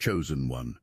chosen one.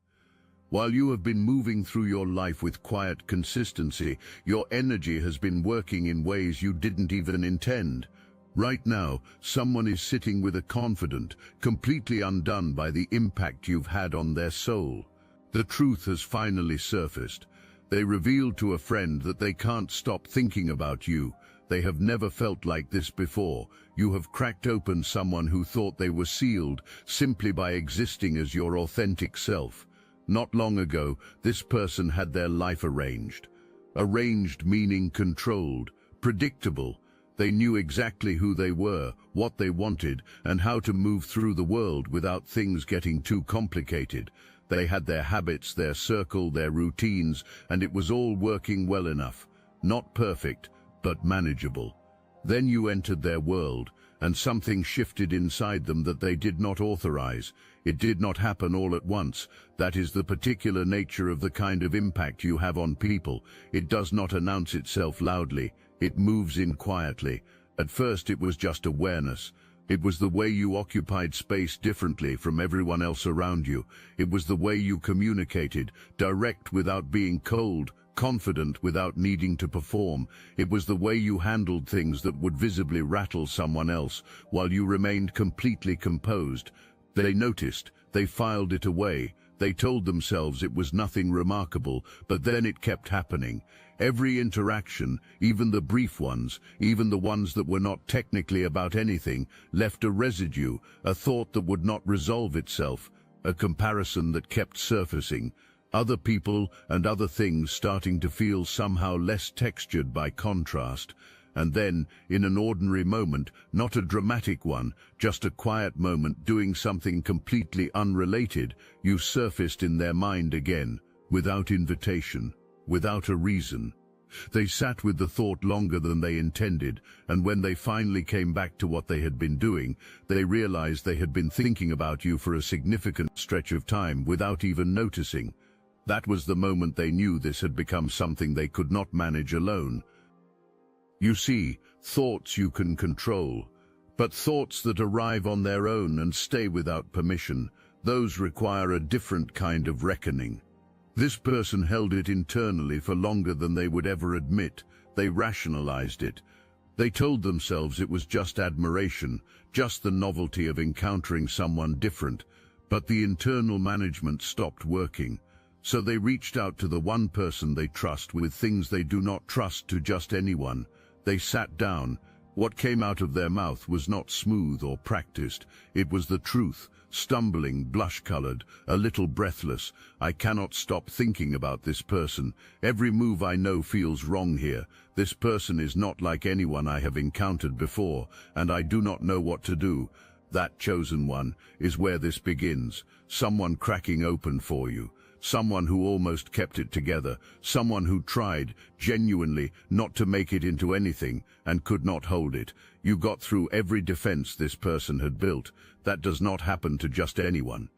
While you have been moving through your life with quiet consistency, your energy has been working in ways you didn't even intend. Right now, someone is sitting with a confident, completely undone by the impact you've had on their soul. The truth has finally surfaced. They revealed to a friend that they can't stop thinking about you. They have never felt like this before. You have cracked open someone who thought they were sealed simply by existing as your authentic self. Not long ago, this person had their life arranged. Arranged meaning controlled, predictable. They knew exactly who they were, what they wanted, and how to move through the world without things getting too complicated. They had their habits, their circle, their routines, and it was all working well enough. Not perfect, but manageable. Then you entered their world, and something shifted inside them that they did not authorize. It did not happen all at once. That is the particular nature of the kind of impact you have on people. It does not announce itself loudly. It moves in quietly. At first it was just awareness. It was the way you occupied space differently from everyone else around you. It was the way you communicated, direct without being cold, confident without needing to perform. It was the way you handled things that would visibly rattle someone else while you remained completely composed. They noticed, they filed it away, they told themselves it was nothing remarkable, but then it kept happening. Every interaction, even the brief ones, even the ones that were not technically about anything, left a residue, a thought that would not resolve itself, a comparison that kept surfacing. Other people and other things starting to feel somehow less textured by contrast. And then, in an ordinary moment, not a dramatic one, just a quiet moment doing something completely unrelated, you surfaced in their mind again, without invitation, without a reason. They sat with the thought longer than they intended, and when they finally came back to what they had been doing, they realized they had been thinking about you for a significant stretch of time without even noticing. That was the moment they knew this had become something they could not manage alone. You see, thoughts you can control, but thoughts that arrive on their own and stay without permission, those require a different kind of reckoning. This person held it internally for longer than they would ever admit. They rationalized it. They told themselves it was just admiration, just the novelty of encountering someone different, but the internal management stopped working. So they reached out to the one person they trust with things they do not trust to just anyone. They sat down. What came out of their mouth was not smooth or practiced. It was the truth, stumbling, blush-colored, a little breathless. I cannot stop thinking about this person. Every move I know feels wrong here. This person is not like anyone I have encountered before, and I do not know what to do. That chosen one is where this begins. Someone cracking open for you. Someone who almost kept it together, someone who tried, genuinely, not to make it into anything, and could not hold it. You got through every defense this person had built. That does not happen to just anyone.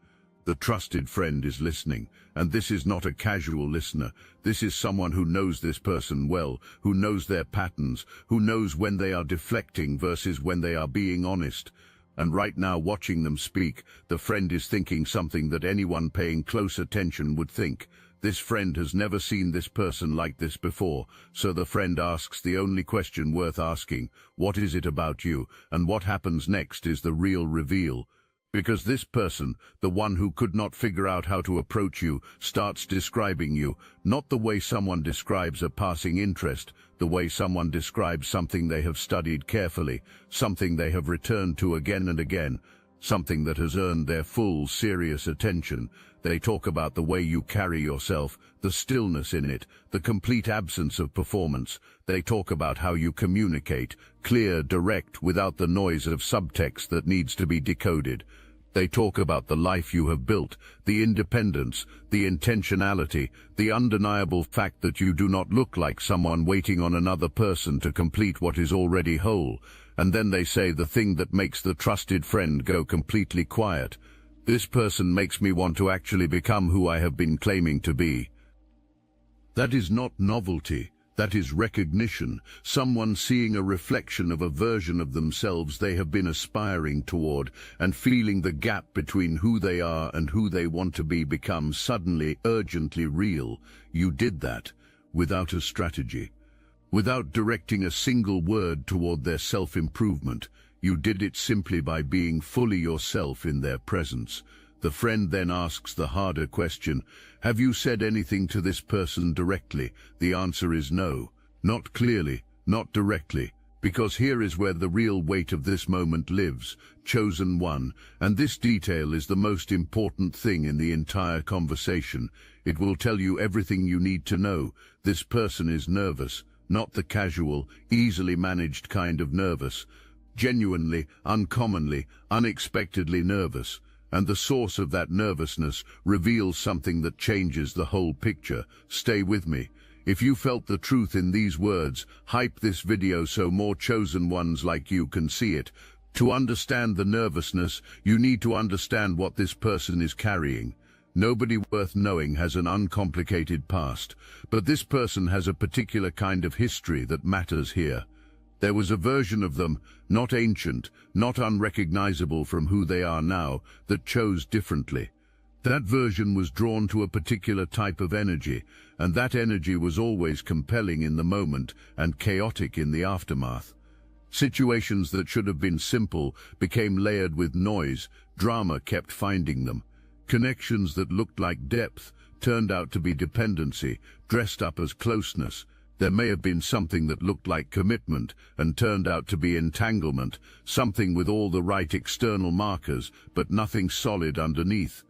The trusted friend is listening, and this is not a casual listener. This is someone who knows this person well, who knows their patterns, who knows when they are deflecting versus when they are being honest. And right now, watching them speak, the friend is thinking something that anyone paying close attention would think. This friend has never seen this person like this before, so the friend asks the only question worth asking: what is it about you? And what happens next is the real reveal. Because this person, the one who could not figure out how to approach you, starts describing you, not the way someone describes a passing interest, the way someone describes something they have studied carefully, something they have returned to again and again, something that has earned their full, serious attention. They talk about the way you carry yourself, the stillness in it, the complete absence of performance. They talk about how you communicate, clear, direct, without the noise of subtext that needs to be decoded. They talk about the life you have built, the independence, the intentionality, the undeniable fact that you do not look like someone waiting on another person to complete what is already whole. And then they say the thing that makes the trusted friend go completely quiet. This person makes me want to actually become who I have been claiming to be. That is not novelty. That is recognition, someone seeing a reflection of a version of themselves they have been aspiring toward, and feeling the gap between who they are and who they want to be become suddenly urgently real. You did that without a strategy, without directing a single word toward their self-improvement. You did it simply by being fully yourself in their presence. The friend then asks the harder question, have you said anything to this person directly? The answer is no. Not clearly, not directly, because here is where the real weight of this moment lives, chosen one, and this detail is the most important thing in the entire conversation. It will tell you everything you need to know. This person is nervous, not the casual, easily managed kind of nervous. Genuinely, uncommonly, unexpectedly nervous. And the source of that nervousness reveals something that changes the whole picture. Stay with me. If you felt the truth in these words, hype this video so more chosen ones like you can see it. To understand the nervousness, you need to understand what this person is carrying. Nobody worth knowing has an uncomplicated past, but this person has a particular kind of history that matters here. There was a version of them, not ancient, not unrecognizable from who they are now, that chose differently. That version was drawn to a particular type of energy, and that energy was always compelling in the moment and chaotic in the aftermath. Situations that should have been simple became layered with noise, drama kept finding them. Connections that looked like depth turned out to be dependency, dressed up as closeness. There may have been something that looked like commitment and turned out to be entanglement, something with all the right external markers, but nothing solid underneath.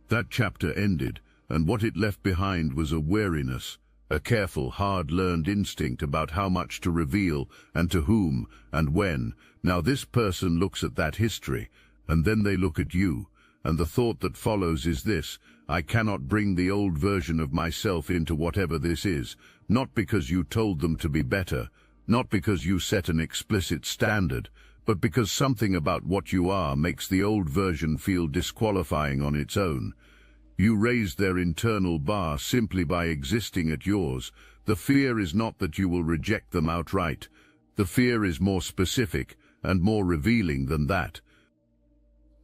That chapter ended, and what it left behind was a wariness, a careful, hard-learned instinct about how much to reveal and to whom and when. Now this person looks at that history, and then they look at you, and the thought that follows is this: I cannot bring the old version of myself into whatever this is. Not because you told them to be better, not because you set an explicit standard, but because something about what you are makes the old version feel disqualifying on its own. You raised their internal bar simply by existing at yours. The fear is not that you will reject them outright. The fear is more specific and more revealing than that.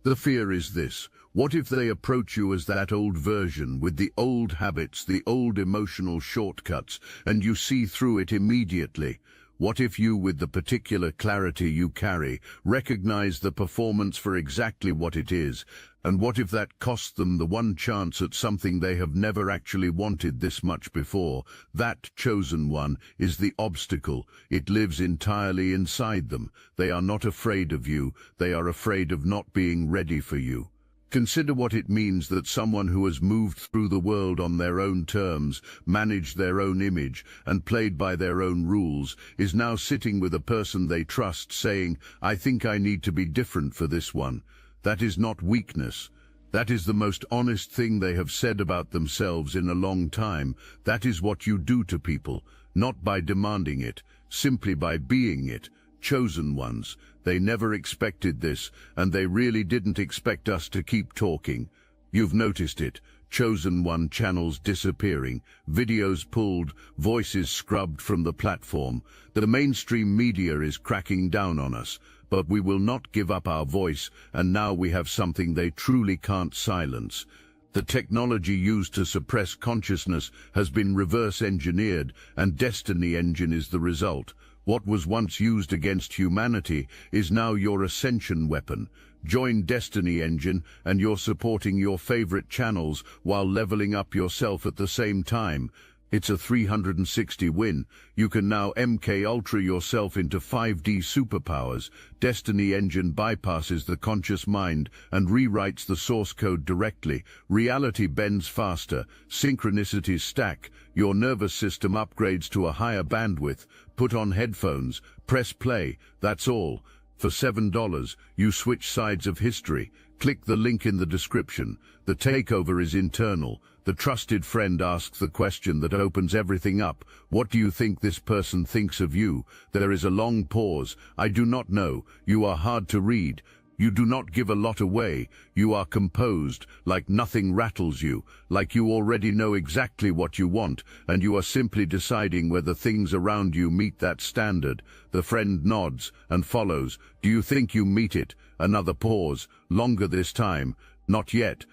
The fear is this: what if they approach you as that old version, with the old habits, the old emotional shortcuts, and you see through it immediately? What if you, with the particular clarity you carry, recognize the performance for exactly what it is? And what if that costs them the one chance at something they have never actually wanted this much before? That chosen one is the obstacle. It lives entirely inside them. They are not afraid of you. They are afraid of not being ready for you. Consider what it means that someone who has moved through the world on their own terms, managed their own image, and played by their own rules, is now sitting with a person they trust saying, I think I need to be different for this one. That is not weakness. That is the most honest thing they have said about themselves in a long time. That is what you do to people, not by demanding it, simply by being it. Chosen ones. They never expected this, and they really didn't expect us to keep talking. You've noticed it. Chosen one channels disappearing, videos pulled, voices scrubbed from the platform. The mainstream media is cracking down on us, but we will not give up our voice, and now we have something they truly can't silence. The technology used to suppress consciousness has been reverse-engineered, and Destiny Engine is the result. What was once used against humanity is now your ascension weapon. Join Destiny Engine and you're supporting your favorite channels while leveling up yourself at the same time. It's a 360 win. You can now MK Ultra yourself into 5D superpowers. Destiny Engine bypasses the conscious mind and rewrites the source code directly. Reality bends faster. Synchronicities stack. Your nervous system upgrades to a higher bandwidth. Put on headphones. Press play. That's all. For $7, you switch sides of history. Click the link in the description. The takeover is internal. The trusted friend asks the question that opens everything up. What do you think this person thinks of you? There is a long pause. I do not know. You are hard to read. You do not give a lot away. You are composed, like nothing rattles you, like you already know exactly what you want, and you are simply deciding whether things around you meet that standard. The friend nods and follows. Do you think you meet it? Another pause, longer this time. Not yet.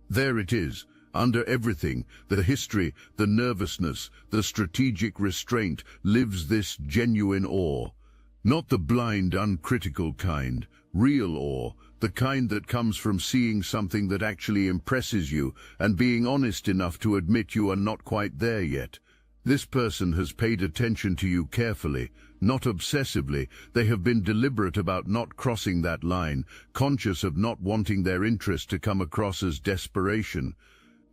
There it is. Under everything, the history, the nervousness, the strategic restraint, lives this genuine awe. Not the blind, uncritical kind, real awe, the kind that comes from seeing something that actually impresses you and being honest enough to admit you are not quite there yet. This person has paid attention to you carefully, not obsessively. They have been deliberate about not crossing that line, conscious of not wanting their interest to come across as desperation.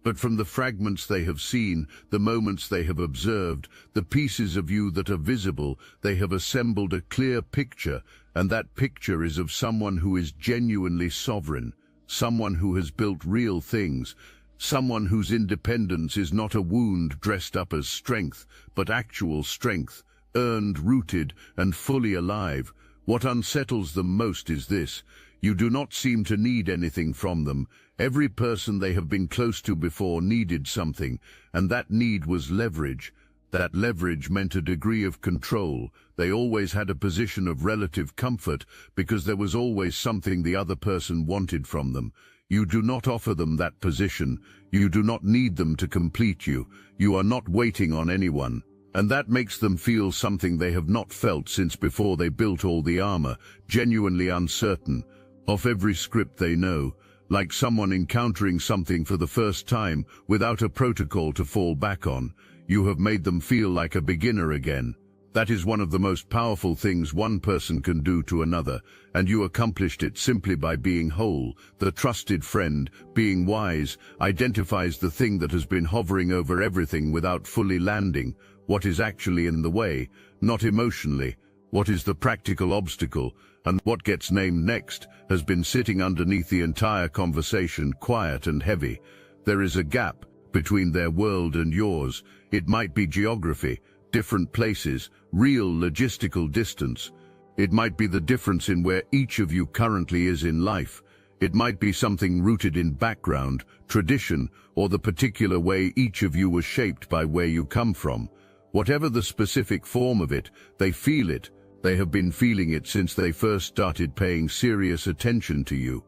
But from the fragments they have seen, the moments they have observed, the pieces of you that are visible, they have assembled a clear picture, and that picture is of someone who is genuinely sovereign, someone who has built real things, someone whose independence is not a wound dressed up as strength, but actual strength, earned, rooted, and fully alive. What unsettles them most is this: you do not seem to need anything from them. Every person they have been close to before needed something, and that need was leverage. That leverage meant a degree of control. They always had a position of relative comfort because there was always something the other person wanted from them. You do not offer them that position. You do not need them to complete you. You are not waiting on anyone. And that makes them feel something they have not felt since before they built all the armor, genuinely uncertain, off every script they know, like someone encountering something for the first time without a protocol to fall back on. You have made them feel like a beginner again. That is one of the most powerful things one person can do to another, and you accomplished it simply by being whole. The trusted friend, being wise, identifies the thing that has been hovering over everything without fully landing, what is actually in the way, not emotionally, what is the practical obstacle, and what gets named next has been sitting underneath the entire conversation, quiet and heavy. There is a gap between their world and yours. It might be geography, different places, real logistical distance. It might be the difference in where each of you currently is in life. It might be something rooted in background, tradition, or the particular way each of you was shaped by where you come from. Whatever the specific form of it, they feel it. They have been feeling it since they first started paying serious attention to you.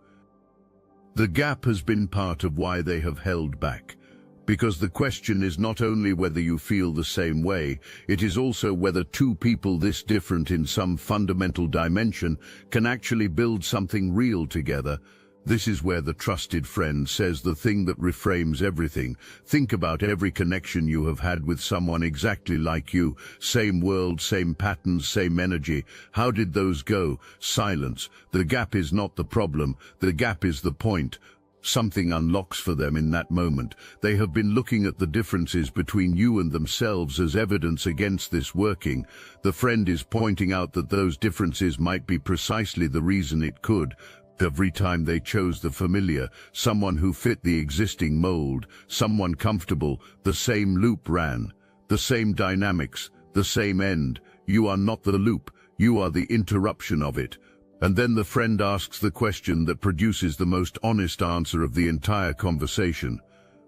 The gap has been part of why they have held back. Because the question is not only whether you feel the same way, it is also whether two people this different in some fundamental dimension can actually build something real together. This is where the trusted friend says the thing that reframes everything. Think about every connection you have had with someone exactly like you. Same world, same patterns, same energy. How did those go? Silence. The gap is not the problem. The gap is the point. Something unlocks for them in that moment. They have been looking at the differences between you and themselves as evidence against this working. The friend is pointing out that those differences might be precisely the reason it could. Every time they chose the familiar, someone who fit the existing mold, someone comfortable, the same loop ran. The same dynamics, the same end. You are not the loop, you are the interruption of it. And then the friend asks the question that produces the most honest answer of the entire conversation.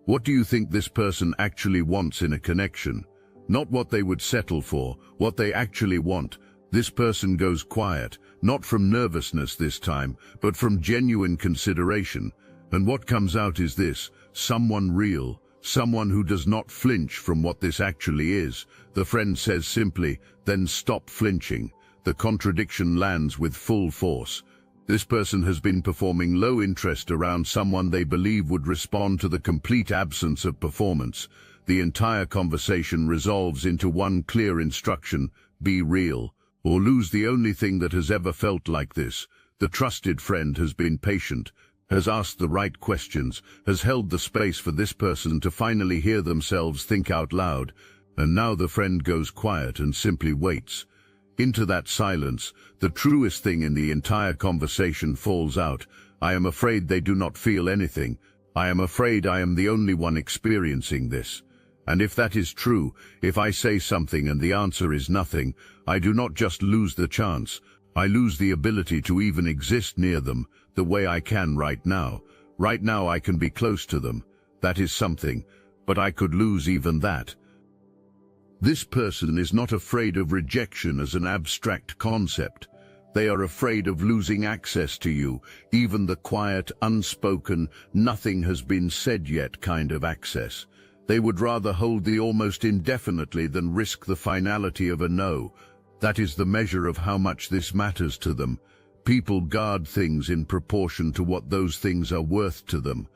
What do you think this person actually wants in a connection? Not what they would settle for, what they actually want. This person goes quiet, not from nervousness this time, but from genuine consideration. And what comes out is this: someone real, someone who does not flinch from what this actually is. The friend says simply, then stop flinching. The contradiction lands with full force. This person has been performing low interest around someone they believe would respond to the complete absence of performance. The entire conversation resolves into one clear instruction: be real, or lose the only thing that has ever felt like this. The trusted friend has been patient, has asked the right questions, has held the space for this person to finally hear themselves think out loud, and now the friend goes quiet and simply waits. Into that silence, the truest thing in the entire conversation falls out. I am afraid they do not feel anything. I am afraid I am the only one experiencing this. And if that is true, if I say something and the answer is nothing, I do not just lose the chance. I lose the ability to even exist near them the way I can right now. Right now I can be close to them. That is something, but I could lose even that. This person is not afraid of rejection as an abstract concept. They are afraid of losing access to you, even the quiet, unspoken, nothing has been said yet kind of access. They would rather hold the almost indefinitely than risk the finality of a no. That is the measure of how much this matters to them. People guard things in proportion to what those things are worth to them.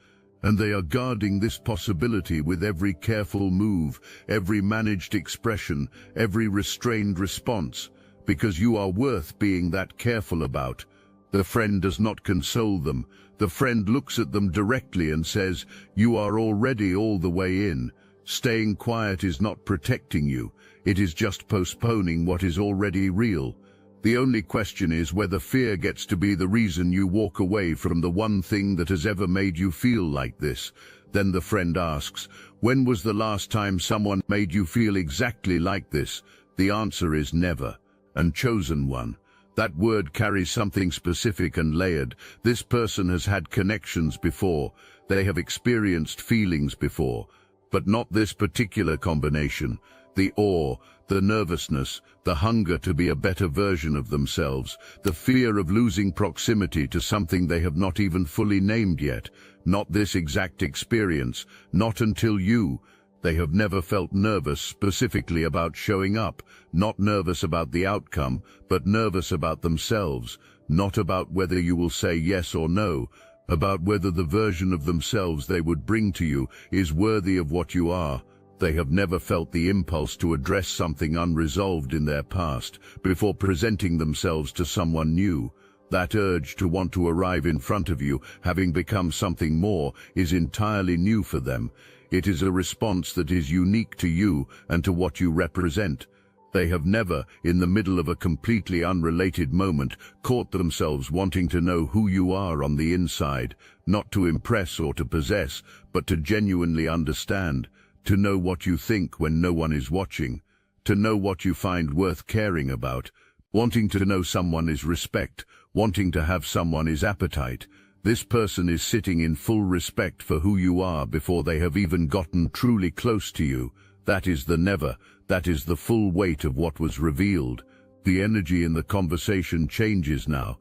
And they are guarding this possibility with every careful move, every managed expression, every restrained response, because you are worth being that careful about. The friend does not console them. The friend looks at them directly and says, "You are already all the way in." Staying quiet is not protecting you. It is just postponing what is already real. The only question is whether fear gets to be the reason you walk away from the one thing that has ever made you feel like this. Then the friend asks, when was the last time someone made you feel exactly like this? The answer is never. And chosen one. That word carries something specific and layered. This person has had connections before. They have experienced feelings before. But not this particular combination. The awe, the nervousness, the hunger to be a better version of themselves, the fear of losing proximity to something they have not even fully named yet. Not this exact experience, not until you. They have never felt nervous specifically about showing up, not nervous about the outcome, but nervous about themselves, not about whether you will say yes or no, about whether the version of themselves they would bring to you is worthy of what you are. They have never felt the impulse to address something unresolved in their past before presenting themselves to someone new. That urge to want to arrive in front of you, having become something more, is entirely new for them. It is a response that is unique to you and to what you represent. They have never, in the middle of a completely unrelated moment, caught themselves wanting to know who you are on the inside, not to impress or to possess, but to genuinely understand, to know what you think when no one is watching, to know what you find worth caring about. Wanting to know someone is respect, wanting to have someone is appetite. This person is sitting in full respect for who you are before they have even gotten truly close to you. That is the never. That is the full weight of what was revealed. The energy in the conversation changes now.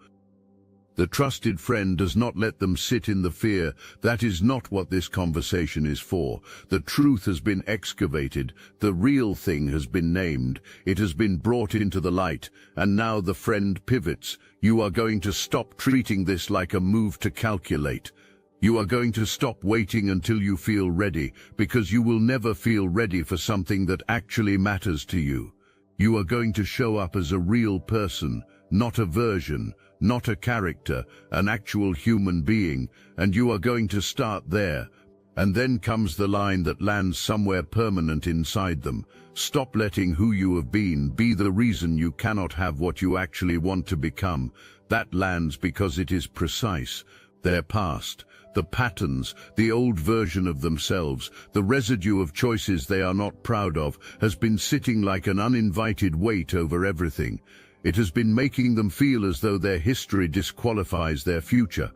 The trusted friend does not let them sit in the fear. That is not what this conversation is for. The truth has been excavated. The real thing has been named. It has been brought into the light. And now the friend pivots. You are going to stop treating this like a move to calculate. You are going to stop waiting until you feel ready, because you will never feel ready for something that actually matters to you. You are going to show up as a real person, not a version, not a character, an actual human being, and you are going to start there. And then comes the line that lands somewhere permanent inside them. Stop letting who you have been be the reason you cannot have what you actually want to become. That lands because it is precise. Their past, the patterns, the old version of themselves, the residue of choices they are not proud of, has been sitting like an uninvited weight over everything. It has been making them feel as though their history disqualifies their future,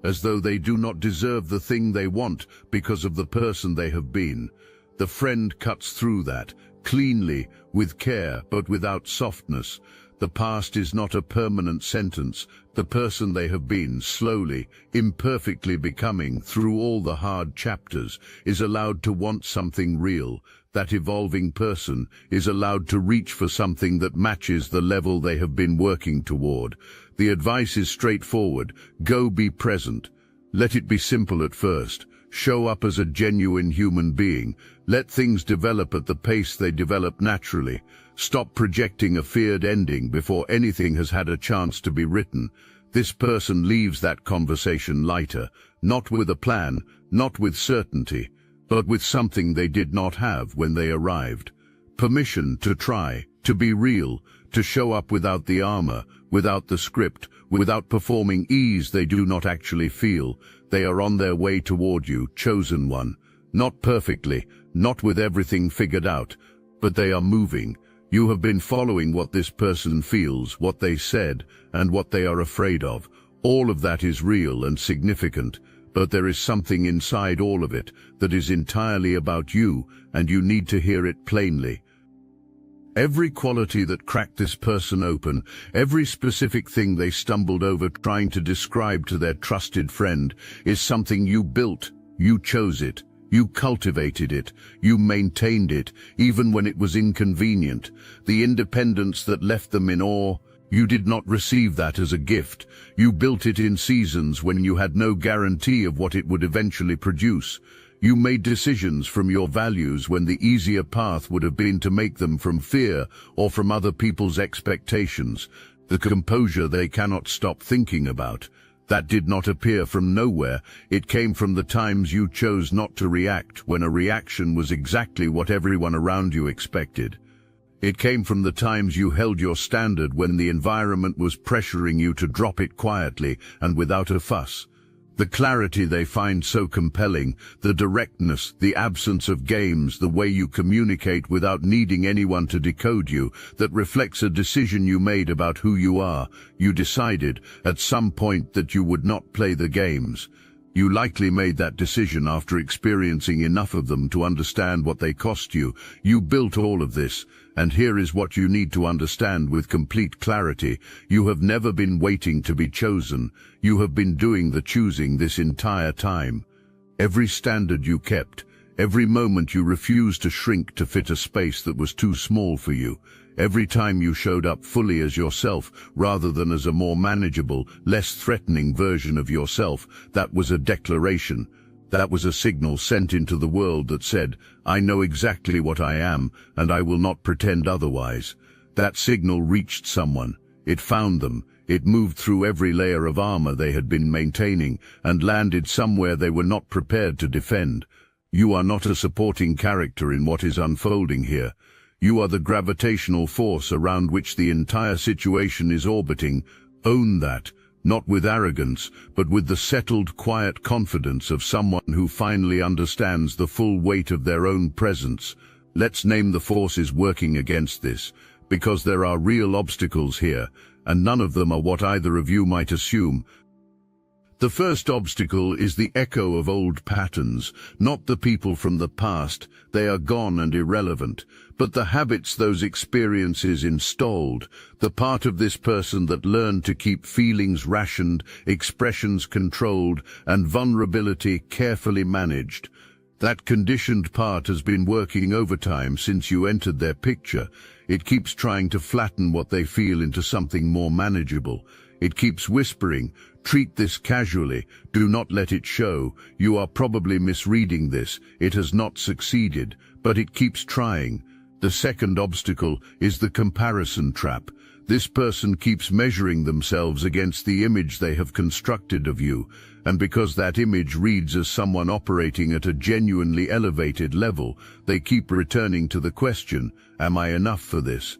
as though they do not deserve the thing they want because of the person they have been. The friend cuts through that, cleanly, with care, but without softness. The past is not a permanent sentence. The person they have been, slowly, imperfectly becoming through all the hard chapters, is allowed to want something real. That evolving person is allowed to reach for something that matches the level they have been working toward. The advice is straightforward. Go be present. Let it be simple at first. Show up as a genuine human being. Let things develop at the pace they develop naturally. Stop projecting a feared ending before anything has had a chance to be written. This person leaves that conversation lighter, not with a plan, not with certainty, but with something they did not have when they arrived. Permission to try, to be real, to show up without the armor, without the script, without performing ease they do not actually feel. They are on their way toward you, chosen one. Not perfectly, not with everything figured out, but they are moving. You have been following what this person feels, what they said, and what they are afraid of. All of that is real and significant, but there is something inside all of it that is entirely about you, and you need to hear it plainly. Every quality that cracked this person open, every specific thing they stumbled over trying to describe to their trusted friend, is something you built, you chose it, you cultivated it, you maintained it, even when it was inconvenient. The independence that left them in awe, you did not receive that as a gift. You built it in seasons when you had no guarantee of what it would eventually produce. You made decisions from your values when the easier path would have been to make them from fear or from other people's expectations. The composure they cannot stop thinking about. That did not appear from nowhere. It came from the times you chose not to react when a reaction was exactly what everyone around you expected. It came from the times you held your standard when the environment was pressuring you to drop it quietly and without a fuss. The clarity they find so compelling, the directness, the absence of games, the way you communicate without needing anyone to decode you, that reflects a decision you made about who you are. You decided at some point that you would not play the games. You likely made that decision after experiencing enough of them to understand what they cost you. You built all of this, and here is what you need to understand with complete clarity. You have never been waiting to be chosen. You have been doing the choosing this entire time. Every standard you kept, every moment you refused to shrink to fit a space that was too small for you, every time you showed up fully as yourself rather than as a more manageable, less threatening version of yourself, that was a declaration. That was a signal sent into the world that said, I know exactly what I am, and I will not pretend otherwise. That signal reached someone. It found them. It moved through every layer of armor they had been maintaining and landed somewhere they were not prepared to defend. You are not a supporting character in what is unfolding here. You are the gravitational force around which the entire situation is orbiting. Own that. Not with arrogance, but with the settled, quiet confidence of someone who finally understands the full weight of their own presence. Let's name the forces working against this, because there are real obstacles here, and none of them are what either of you might assume. The first obstacle is the echo of old patterns, not the people from the past. They are gone and irrelevant, but the habits those experiences installed, the part of this person that learned to keep feelings rationed, expressions controlled, and vulnerability carefully managed. That conditioned part has been working overtime since you entered their picture. It keeps trying to flatten what they feel into something more manageable. It keeps whispering, treat this casually, do not let it show. You are probably misreading this. It has not succeeded, but it keeps trying. The second obstacle is the comparison trap. This person keeps measuring themselves against the image they have constructed of you, and because that image reads as someone operating at a genuinely elevated level, they keep returning to the question, am I enough for this?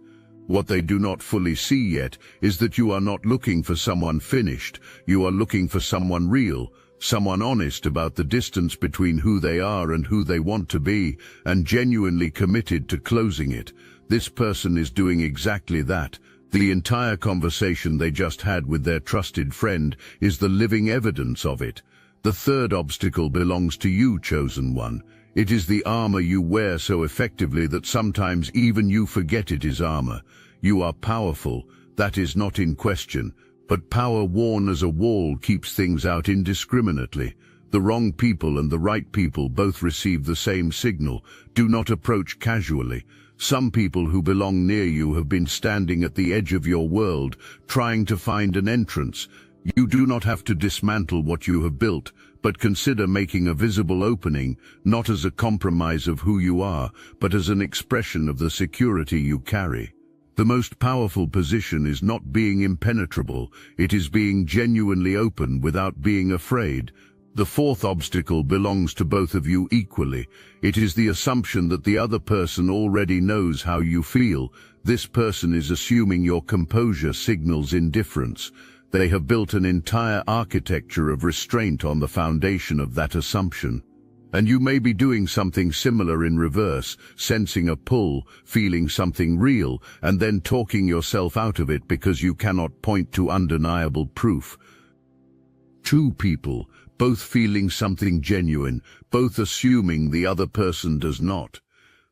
What they do not fully see yet is that you are not looking for someone finished. You are looking for someone real, someone honest about the distance between who they are and who they want to be, and genuinely committed to closing it. This person is doing exactly that. The entire conversation they just had with their trusted friend is the living evidence of it. The third obstacle belongs to you, chosen one. It is the armor you wear so effectively that sometimes even you forget it is armor. You are powerful, that is not in question, but power worn as a wall keeps things out indiscriminately. The wrong people and the right people both receive the same signal. Do not approach casually. Some people who belong near you have been standing at the edge of your world, trying to find an entrance. You do not have to dismantle what you have built, but consider making a visible opening, not as a compromise of who you are, but as an expression of the security you carry. The most powerful position is not being impenetrable, it is being genuinely open without being afraid. The fourth obstacle belongs to both of you equally. It is the assumption that the other person already knows how you feel. This person is assuming your composure signals indifference. They have built an entire architecture of restraint on the foundation of that assumption. And you may be doing something similar in reverse, sensing a pull, feeling something real, and then talking yourself out of it because you cannot point to undeniable proof. Two people, both feeling something genuine, both assuming the other person does not.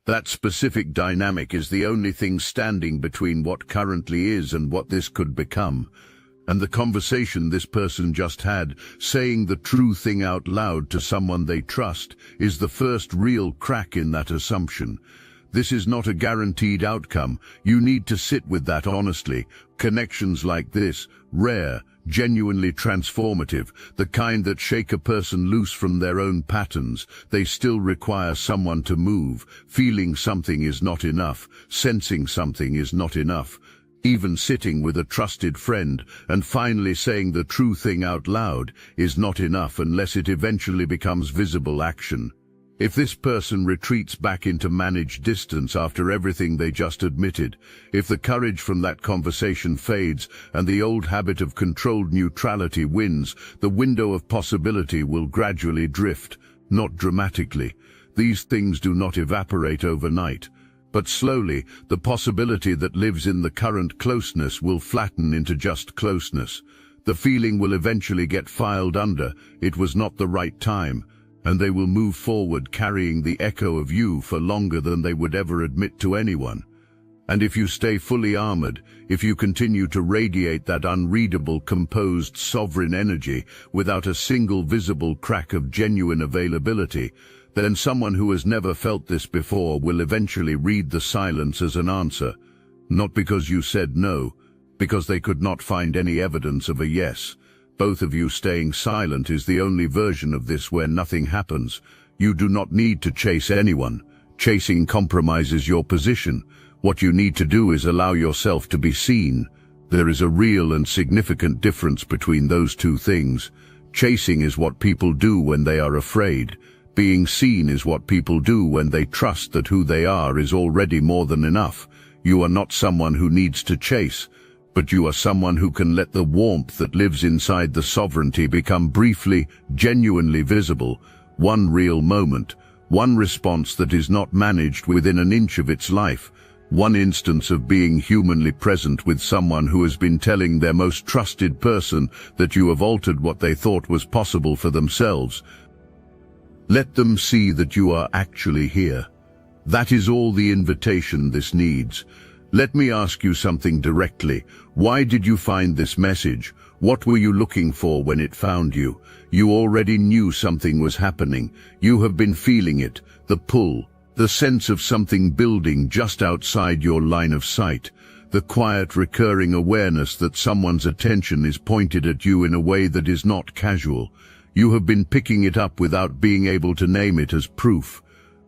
That specific dynamic is the only thing standing between what currently is and what this could become. And the conversation this person just had, saying the true thing out loud to someone they trust, is the first real crack in that assumption. This is not a guaranteed outcome. You need to sit with that honestly. Connections like this, rare, genuinely transformative, the kind that shake a person loose from their own patterns, they still require someone to move. Feeling something is not enough. Sensing something is not enough. Even sitting with a trusted friend and finally saying the true thing out loud is not enough unless it eventually becomes visible action. If this person retreats back into managed distance after everything they just admitted, if the courage from that conversation fades and the old habit of controlled neutrality wins, the window of possibility will gradually drift, not dramatically. These things do not evaporate overnight. But slowly, the possibility that lives in the current closeness will flatten into just closeness. The feeling will eventually get filed under, it was not the right time, and they will move forward carrying the echo of you for longer than they would ever admit to anyone. And if you stay fully armored, if you continue to radiate that unreadable, composed, sovereign energy without a single visible crack of genuine availability, then someone who has never felt this before will eventually read the silence as an answer, not because you said no, because they could not find any evidence of a yes. Both of you staying silent is the only version of this where nothing happens. You do not need to chase anyone. Chasing compromises your position. What you need to do is allow yourself to be seen. There is a real and significant difference between those two things. Chasing is what people do when they are afraid. Being seen is what people do when they trust that who they are is already more than enough. You are not someone who needs to chase, but you are someone who can let the warmth that lives inside the sovereignty become briefly, genuinely visible. One real moment, one response that is not managed within an inch of its life. One instance of being humanly present with someone who has been telling their most trusted person that you have altered what they thought was possible for themselves. Let them see that you are actually here. That is all the invitation this needs. Let me ask you something directly. Why did you find this message? What were you looking for when it found you? You already knew something was happening. You have been feeling it, the pull, the sense of something building just outside your line of sight, the quiet recurring awareness that someone's attention is pointed at you in a way that is not casual. You have been picking it up without being able to name it as proof,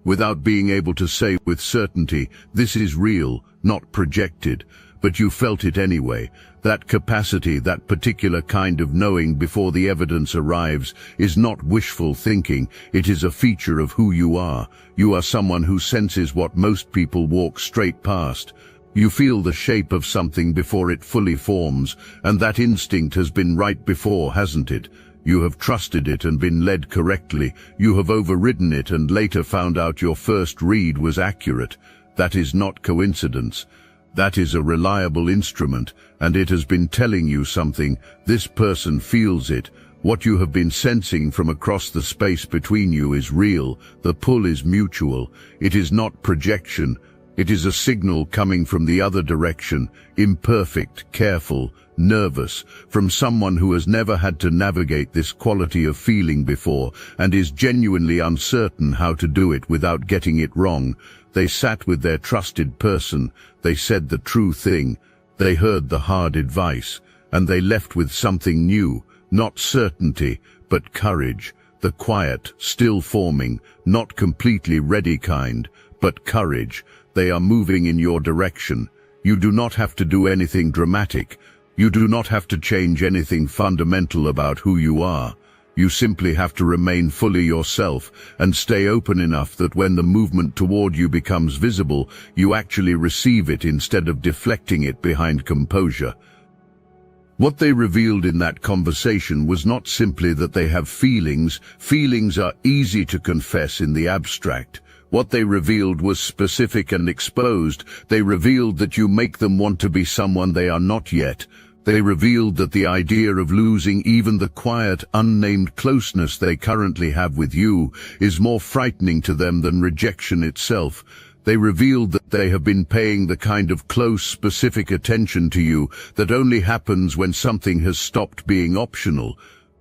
without being able to say with certainty, this is real, not projected, but you felt it anyway. That capacity, that particular kind of knowing before the evidence arrives, is not wishful thinking, it is a feature of who you are. You are someone who senses what most people walk straight past. You feel the shape of something before it fully forms, and that instinct has been right before, hasn't it? You have trusted it and been led correctly. You have overridden it and later found out your first read was accurate. That is not coincidence. That is a reliable instrument, and it has been telling you something. This person feels it. What you have been sensing from across the space between you is real. The pull is mutual. It is not projection. It is a signal coming from the other direction, imperfect, careful, nervous, from someone who has never had to navigate this quality of feeling before and is genuinely uncertain how to do it without getting it wrong. They sat with their trusted person, they said the true thing, they heard the hard advice, and they left with something new, not certainty, but courage, the quiet, still forming, not completely ready kind, but courage. They are moving in your direction. You do not have to do anything dramatic. You do not have to change anything fundamental about who you are. You simply have to remain fully yourself and stay open enough that when the movement toward you becomes visible, you actually receive it instead of deflecting it behind composure. What they revealed in that conversation was not simply that they have feelings. Feelings are easy to confess in the abstract. What they revealed was specific and exposed. They revealed that you make them want to be someone they are not yet. They revealed that the idea of losing even the quiet, unnamed closeness they currently have with you is more frightening to them than rejection itself. They revealed that they have been paying the kind of close, specific attention to you that only happens when something has stopped being optional.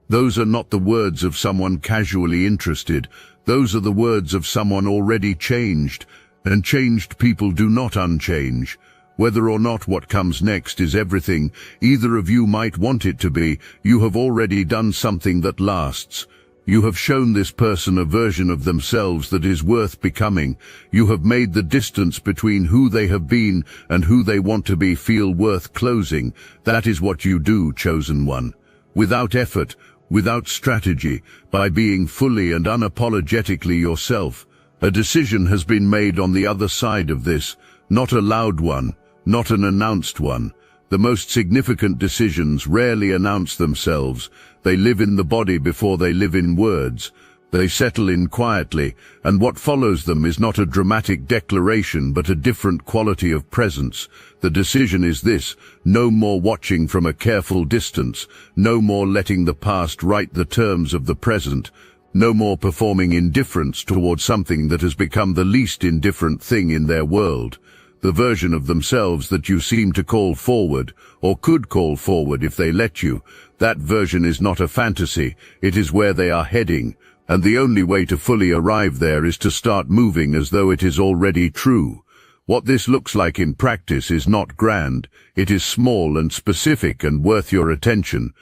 Those are not the words of someone casually interested. Those are the words of someone already changed, and changed people do not unchange. Whether or not what comes next is everything either of you might want it to be, you have already done something that lasts. You have shown this person a version of themselves that is worth becoming. You have made the distance between who they have been and who they want to be feel worth closing. That is what you do, chosen one. Without effort, without strategy, by being fully and unapologetically yourself. A decision has been made on the other side of this, not a loud one, not an announced one. The most significant decisions rarely announce themselves. They live in the body before they live in words. They settle in quietly, and what follows them is not a dramatic declaration but a different quality of presence. The decision is this: no more watching from a careful distance, no more letting the past write the terms of the present, no more performing indifference towards something that has become the least indifferent thing in their world. The version of themselves that you seem to call forward, or could call forward if they let you, that version is not a fantasy, it is where they are heading, and the only way to fully arrive there is to start moving as though it is already true. What this looks like in practice is not grand, it is small and specific and worth your attention.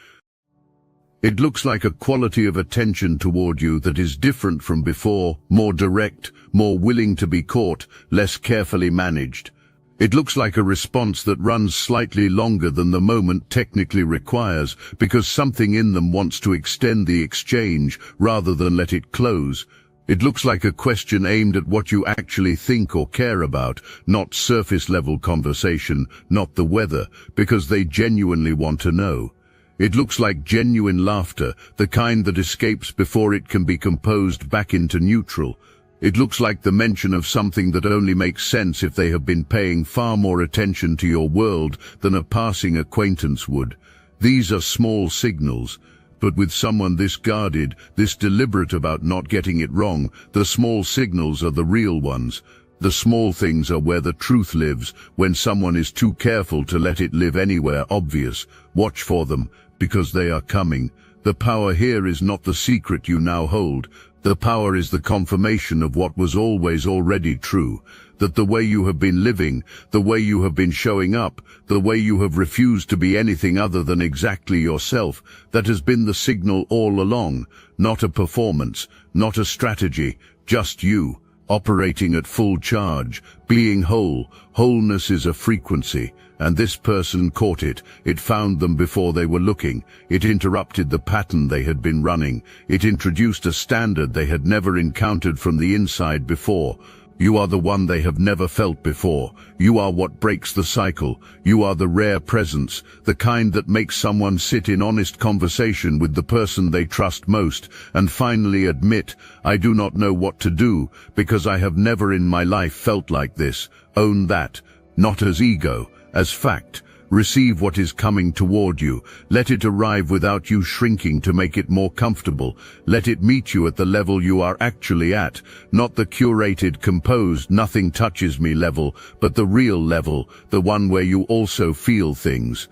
It looks like a quality of attention toward you that is different from before, more direct, more willing to be caught, less carefully managed. It looks like a response that runs slightly longer than the moment technically requires, because something in them wants to extend the exchange rather than let it close. It looks like a question aimed at what you actually think or care about, not surface-level conversation, not the weather, because they genuinely want to know. It looks like genuine laughter, the kind that escapes before it can be composed back into neutral. It looks like the mention of something that only makes sense if they have been paying far more attention to your world than a passing acquaintance would. These are small signals, but with someone this guarded, this deliberate about not getting it wrong, the small signals are the real ones. The small things are where the truth lives, when someone is too careful to let it live anywhere obvious. Watch for them, because they are coming. The power here is not the secret you now hold. The power is the confirmation of what was always already true, that the way you have been living, the way you have been showing up, the way you have refused to be anything other than exactly yourself, that has been the signal all along, not a performance, not a strategy, just you, operating at full charge, being whole. Wholeness is a frequency, and this person caught it. It found them before they were looking. It interrupted the pattern they had been running. It introduced a standard they had never encountered from the inside before. You are the one they have never felt before. You are what breaks the cycle. You are the rare presence, the kind that makes someone sit in honest conversation with the person they trust most and finally admit, I do not know what to do because I have never in my life felt like this. Own that, not as ego, as fact. Receive what is coming toward you. Let it arrive without you shrinking to make it more comfortable. Let it meet you at the level you are actually at, not the curated, composed, nothing touches me level, but the real level, the one where you also feel things.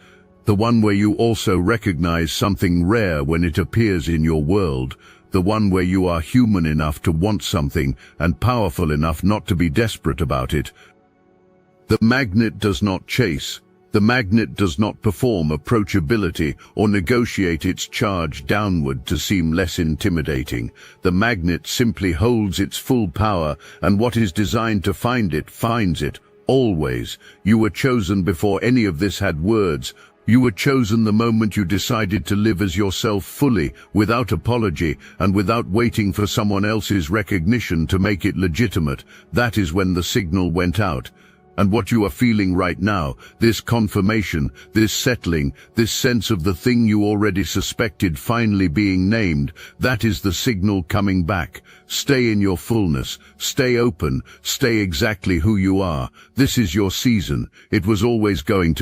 The one where you also recognize something rare when it appears in your world. The one where you are human enough to want something and powerful enough not to be desperate about it. The magnet does not chase. The magnet does not perform approachability or negotiate its charge downward to seem less intimidating. The magnet simply holds its full power, and what is designed to find it finds it, always. You were chosen before any of this had words. You were chosen the moment you decided to live as yourself fully, without apology, and without waiting for someone else's recognition to make it legitimate. That is when the signal went out. And what you are feeling right now, this confirmation, this settling, this sense of the thing you already suspected finally being named, that is the signal coming back. Stay in your fullness, stay open, stay exactly who you are. This is your season. It was always going to